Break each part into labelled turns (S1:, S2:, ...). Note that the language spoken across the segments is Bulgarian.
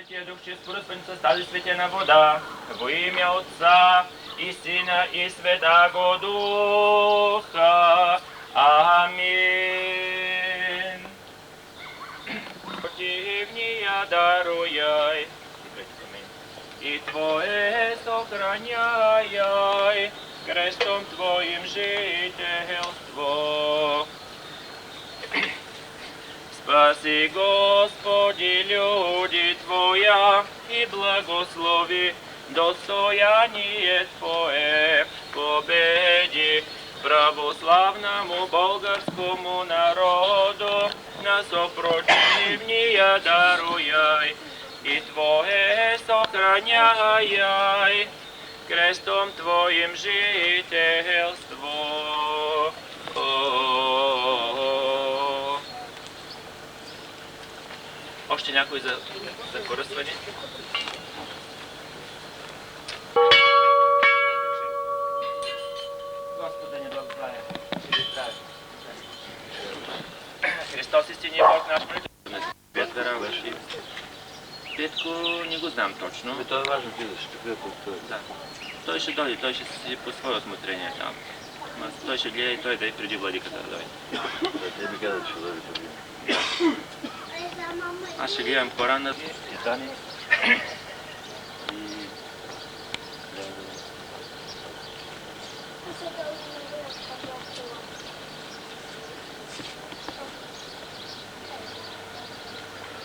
S1: Святия Дух, че според Спънца стали светена вода, во имя Отца и Сина и Святаго Духа. Амин. Противния даруй, и Твое сохраняй, крестом Твоим жительство. Спаси, Господи, люди Твоя, и благослови достояние Твое. Победи православному болгарскому народу на сопротивния даруй, и Твое сохраняй, крестом Твоим жительство. Още някой за поръсване? Господа ни благославя, ще ви здраве. Христос истинният Бог наш, молитва. Петъра, Ваши. Петко не го знам точно.
S2: Това е важно, видиш, такъв той.
S1: Да. Той ще дойде, той ще си по свое осмотрение там. Той ще гледа и той да и преди владиката да дойде.
S2: Не ми каза, че ще дойде преди.
S1: Аз ще гледам по-рано Титаник и...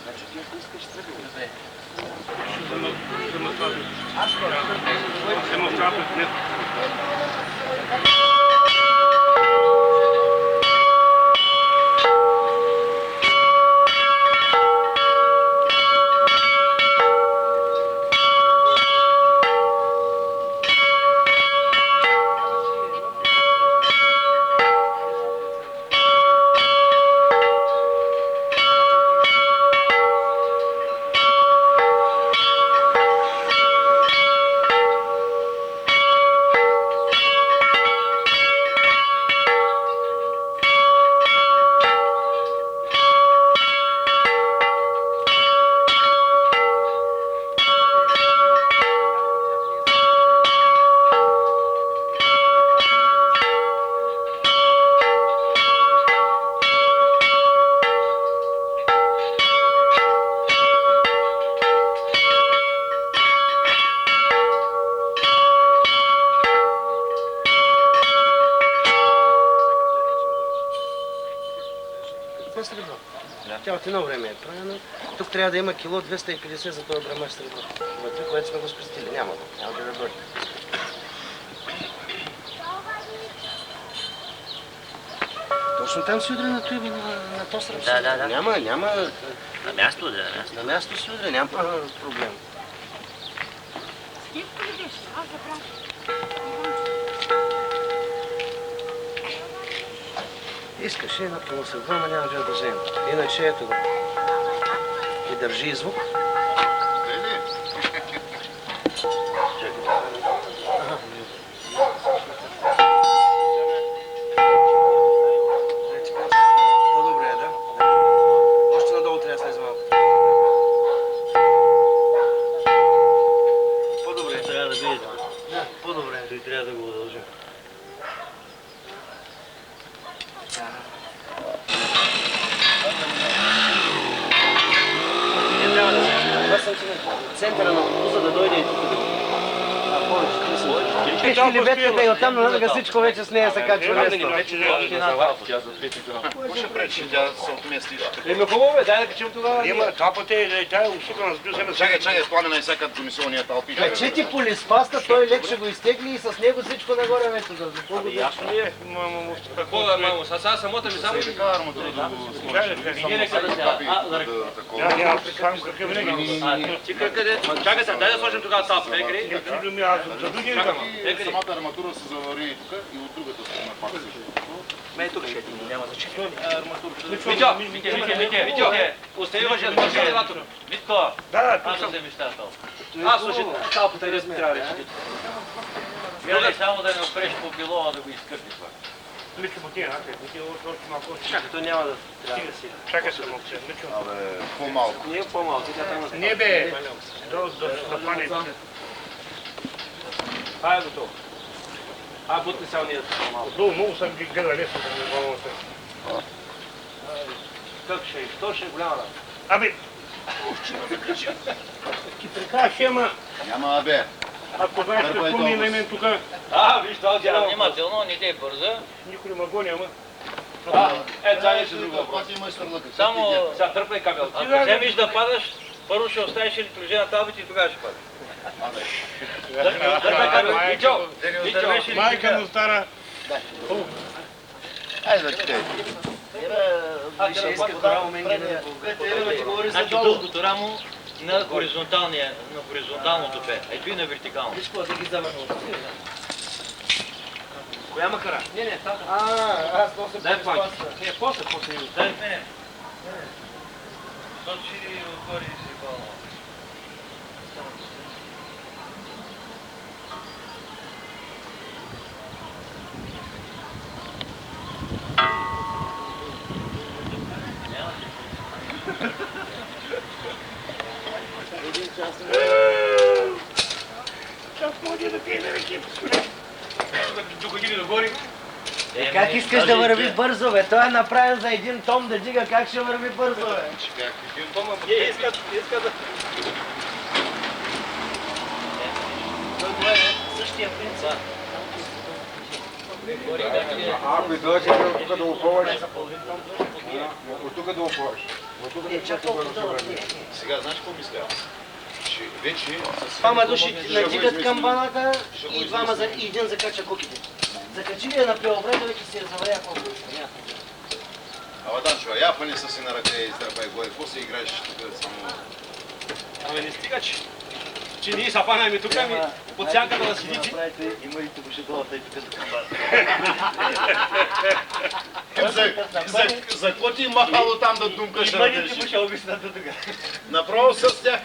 S1: Значи ти ако искаш тръгвай. Добре. Аз по-рано.
S3: Тя от едно време е правено. Тук трябва да има кило 250 за този грамаж сребро. Вътре, което сме го спестили. Няма да дойде. Точно там си удря на това, на то сръб.
S1: Да.
S3: Няма.
S1: На място, да, на място.
S3: На място си удря, няма проблем.
S4: Стивко ли беше? Аз забрах.
S3: Искаше на полусърбро, но няма да взема. Иначе ето го. И държи и звук. По-добре е, да? Още надолу трябва да слезе малко. По-добре.
S2: Трябва да видите.
S3: Да, по-добре.
S2: Той трябва да го удължим.
S3: Това съм си на центъра на автобуса да дойде и тук. Пешки ли ветката и оттам налага всичко вече с нея се качва лесно.
S5: Може пречи тя се отмести.
S2: Еми хубаво бе, дай да качим тогава.
S5: Има капата и тя е усукана с бюземе. Чакай, планена и всякът комисионният талпи.
S3: Качете полиспаста, той лек ще го изтегли и с него всичко нагоре вече.
S2: Ясно ли е? Какво да мамо? Сега самота ми само ще кажа арматура да го сложи.
S5: Няма прикам какъв винаги.
S2: Ти къде? Чакай сега, дай да сложим тогава тап.
S5: Самата арматура се завари и тук и от другата страна пак също.
S3: Ме тук ще ти няма значение.
S2: Витьо, остави въжето, елеватор. Витко, аз да вземеш тази талпа. Аз слушай, талпата и трябва да решите. Гледай само да не опреш по билова да го изкърти това.
S4: Мичо бутия, бутия още малко.
S3: Чакай, то няма да трябва да си.
S4: Чакай се, момче, Мичо.
S5: Абе, по-малко.
S3: Ние по-малко, тя там
S4: Не бе, да пане.
S3: Айде готово. Бутни сега ние по-малко.
S4: Долу много съм ги гледал лесно да ми вълна се.
S3: Как ще е? То ще е голяма работа.
S4: Абе, ти прикажеш, ама
S5: Няма абе.
S4: ако знаеш какво ми е на мен тук,
S2: Виж това отдяла. Внимателно, не дей бърза.
S4: никой не ме гони, ама.
S2: Това нещо друго въпрос.
S5: Плати майстор лъка.
S2: Само,
S3: Сега тръпай кабел.
S2: ако вземеш да падаш, първо ще оставиш електроджи на таблите и тогава ще падаш. Дърпай кабел. Вичо! Вичо!
S4: Майка му стара.
S5: Айде да чете.
S3: Ще иска това момент да
S2: Значи дългото рамо на хоризонталното пе. Ето и на вертикално.
S3: Виж какво да ги завърна. Коя макара? Не, там. Аз нося
S2: Дай пак.
S3: После.
S2: Дай мене. Точи отгоре и си пълно.
S4: Час може да пие на ръки.
S2: Тук иди догори.
S3: Как искаш да върви бързо, бе? Той е направен за един том да дига, как ще върви бързо, бе? Иска да... Това е същия принцип.
S6: Ако и дойде от тук да опориш, от тук да опориш. От тук да чакаш да върви.
S5: Сега, знаеш какво мисля? Че вече...
S3: Двама души надигат камбаната и двама и един закача куките. Закачи ли я на преобреждане, че си я заваря колко.
S5: Ама Данчо, я пъни са си на ръка и издърпай горе. Какво се играеш тук само...
S4: Абе не стига, че ние са панаме тук, под сянката да седите.
S3: Има и тук ще долата и тук за камбаната.
S5: За какво ти махало там да думкаш?
S3: Мъните му ще обяснат тук.
S5: Направо с тях.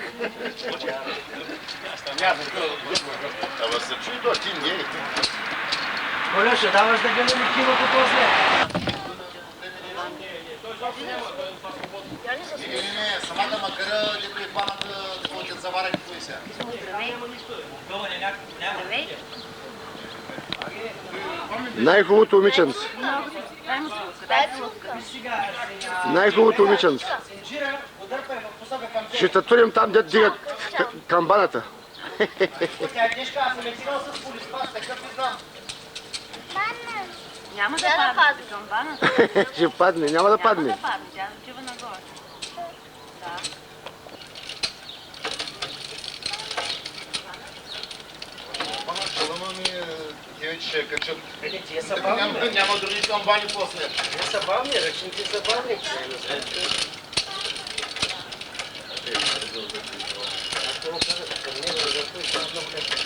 S5: Ама се чуй до ти не.
S3: Коля, ще даваш да гледаме киното после.
S5: Не, самата макара, лето и паната, да те заваря какво и сега.
S6: Най-хубавото момиченце. Най-хубавото момиченце. Ще те турим там, дет дига камбаната.
S3: Тя е тежка, аз съм екзигал с полиспас, такъв и знам.
S7: Няма да падне камбаната.
S6: Ще падне, няма да падне.
S7: Няма да падне, тя отива нагоре. Да.
S5: Ама ми, те вече ще качат.
S3: Тие са бавни.
S5: Няма други камбани после.
S3: Тие са бавни, ръчните са бавни. Ако му казах, към него да запой, ще много лесно.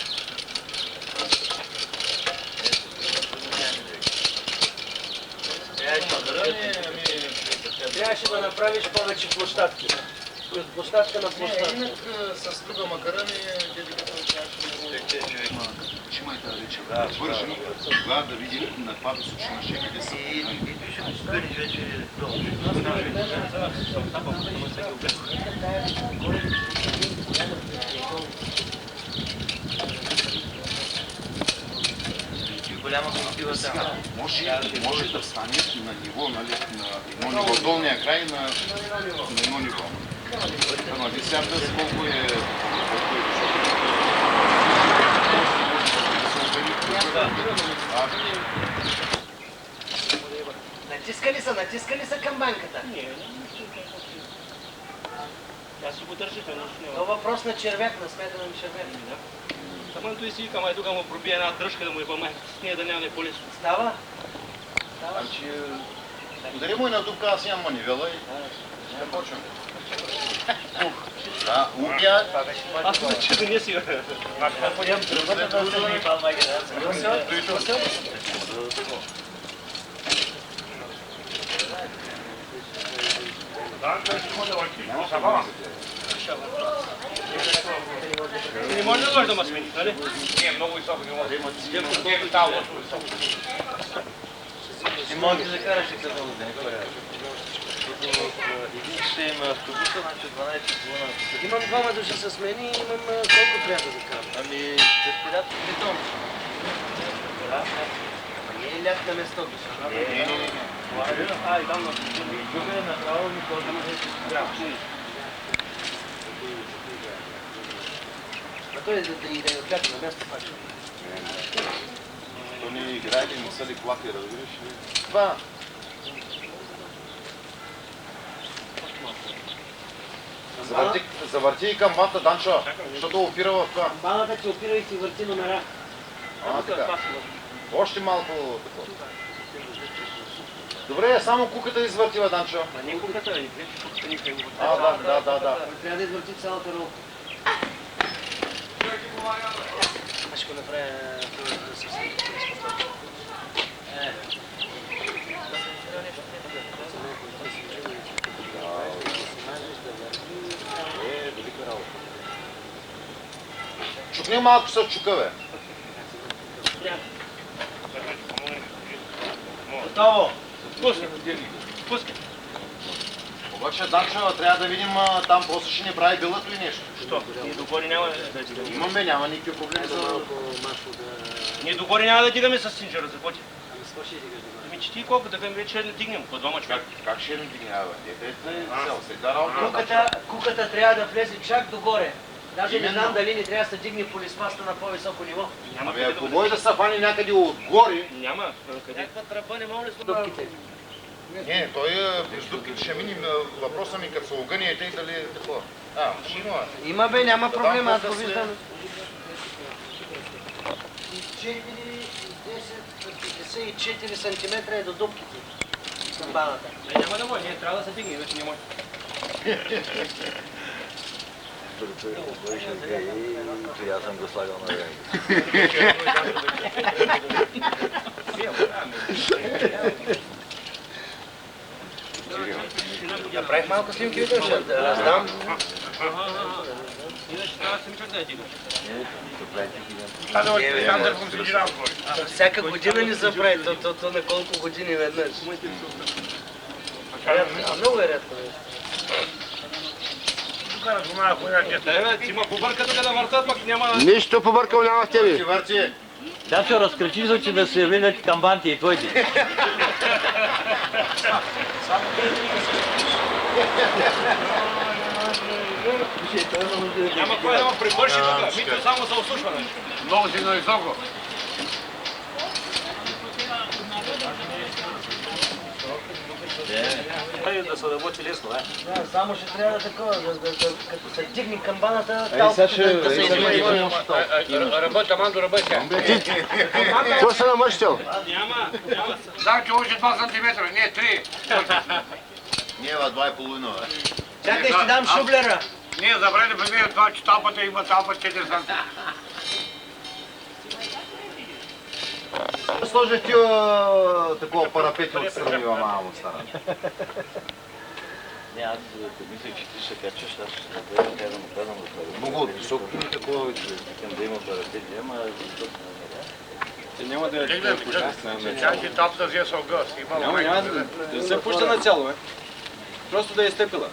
S3: Трябваше да направиш повече площадки. Площадка на площадка.
S5: Инак с друга макара ми Чимай тази вече да вържим, тогава да видим на това да слушаме къде са.
S2: Голяма колектива там.
S5: Може да стане на ниво, нали, на едно ниво, долния край на едно ниво. Ама ви сега да с колко е
S3: Натискали са камбанката?
S4: Не. Аз си го държите, но
S3: Това въпрос на червяк, на сметана на червяк.
S4: Саман той си викам, ай тук му пробие една дръжка да му е по-майка, с нея да няма по-лесно.
S3: Става?
S5: Значи, удари му и на дупка, аз имам манивела и ще почвам. Да, убия.
S4: Аз съм че да не си. Не може да дойде да ме смени, нали? Не, много високо не може. Не би стало високо.
S2: Ти можеш да караш и къде от него. Един ще има автобуса, значи 12
S3: Имам двама души с мен и имам колко трябва да карам.
S2: Ами, дъщерята ти дом.
S3: Не е ляд на место души.
S1: Ай, там на тук е направо ми който не се грам.
S3: А той да и да отляка на място пак.
S5: То ни играли, не са ли клаки, разбираш ли? Това. Завърти и камбата, Данчо, защото опира в това.
S3: Камбаната ти опира и си върти номера.
S5: Така. Още малко такова. Добре, само куката извъртила, Данчо.
S1: А не куката, не
S5: Да.
S3: Трябва да извърти цялата роба. Аз ще го направя съвсем.
S5: Чукни малко с чука, бе.
S4: Готово. Пускай.
S5: Обаче, Данчо, трябва да видим там после ще ни прави билото и нещо.
S1: Що? Ние догоре няма да дигаме.
S5: Имаме, няма никакви проблеми за...
S4: Ние догоре няма да дигаме с синджера, за какво ти?
S3: Ами с какво ще дигаш добре?
S4: Ами че ти колко да вече не дигнем, по двама човека.
S5: Как ще ни дигне, бе? Ето е цел, сега работа.
S3: Куката трябва да влезе чак догоре. Даже не
S5: Именно.
S3: знам дали не трябва да се дигне полисмаста на по-високо ниво.
S1: Няма
S5: Ами ако може да се фани някъде отгоре,
S1: Няма. Къде?
S3: Някаква тръба не мога ли с дупките?
S5: не, той през дупките ще минем. Въпроса ми като са огънията и дали е такова. Ще има.
S3: Има бе, няма проблем, аз го
S5: после-
S3: виждам. 4, 10, 54 см е до дупките. Камбаната.
S4: Няма да може, ние трябва да се дигне, иначе не може.
S2: Аз съм го слагал на време.
S3: Направих малко снимки, ще да раздам.
S4: Иначе трябва да се мисля да я дигаш.
S3: Всяка година ни забрави, то на колко години веднъж. Много е редко.
S4: Ти има побърка тук да въртат, пък няма...
S6: Нищо побъркал няма в тебе.
S5: Ще върти.
S2: Дачо, разкричи се, че да се являт камбанти и твоите.
S4: Няма кой да ме прибърши тук, мито само за ослушване.
S6: Много си на високо.
S4: Да се работи лесно,
S3: Да, само ще трябва да такова, като се дигне камбаната, талката да се измери.
S6: Работи, Амандо, работи. Какво се намъщил?
S4: Няма.
S6: Знам, че още 2 см, не 3.
S5: Ние в 2,5, бе.
S3: Чакай, ще дам шублера.
S6: Ние забрали при мен това, че талпата има талпа 4 см.
S5: Сложих ти такова парапети отстрани, мамо стара.
S2: Не, аз мислех, че ти ще качаш, аз ще да гледам, му казвам да бъде.
S5: Много от високо и такова.
S2: Искам да има парапети, ама защото
S6: Няма да се пуща на цяло, бе. Просто да е стъпила.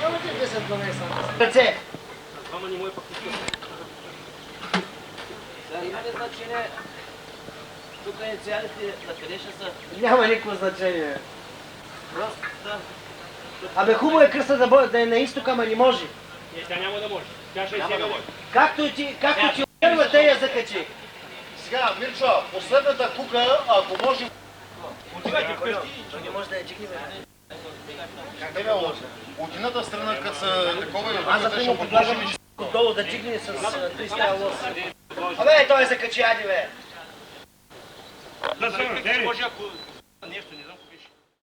S3: Нямате 10-12 см. Ръце!
S4: Ама не му е пък
S3: Има ли значение? Тук инициалите на къде ще са? Няма никакво значение. Просто да. Абе хубаво е кръста да е на изток, ама не може.
S4: Не, тя няма да може. Тя ще е сега.
S3: Както ти обърва, те я закачи.
S5: Сега, Мирчо, последната кука, ако може...
S4: Отивайте вкъщи.
S3: Той не може да я дигне.
S5: От едната страна, като са такова и от
S3: Аз за
S5: другата ще
S3: пример
S5: го
S3: предлагам долу да дигне с 300 лос. Абе, той я закачи, ади бе.
S4: Може ако нещо, не знам.